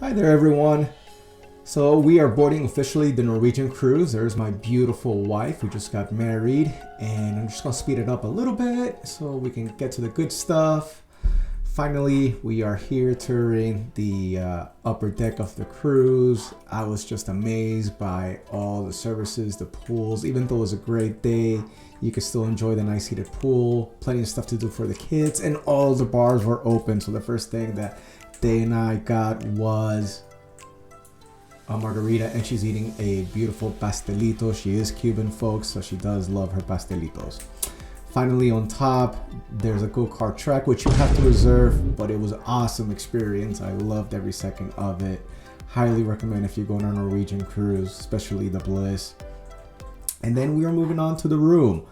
Hi there everyone. So we are boarding officially the Norwegian cruise. There's my beautiful wife who just got married, and I'm just gonna speed it up a little bit so we can get to the good stuff. Finally, we are here touring the upper deck of the cruise. I was just amazed by all the services, the pools. Even though it was a great day, you could still enjoy the nice heated pool, plenty of stuff to do for the kids, and all the bars were open. So the first thing that Day and I got was a margarita, and she's eating a beautiful pastelito. She is Cuban, folks, so she does love her pastelitos. Finally, on top, there's a go-kart track, which you have to reserve, but it was an awesome experience. I loved every second of it. Highly recommend if you're going on a Norwegian cruise, especially the Bliss. And then we are moving on to the room.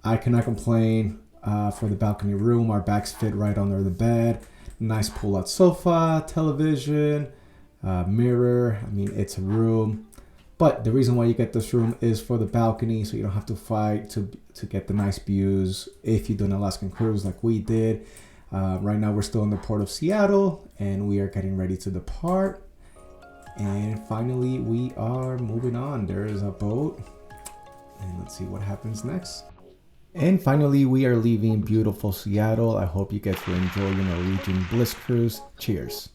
I cannot complain for the balcony room. Our backs fit right under the bed. Nice pull-out sofa, television, mirror. I mean, it's a room. But the reason why you get this room is for the balcony, so you don't have to fight to get the nice views if you do an Alaskan cruise like we did. Right now we're still in the port of Seattle, and we are getting ready to depart. And finally, we are moving on. There is a boat, and let's see what happens next. And finally, we are leaving beautiful Seattle. I hope you get to enjoy your Norwegian Bliss cruise. Cheers.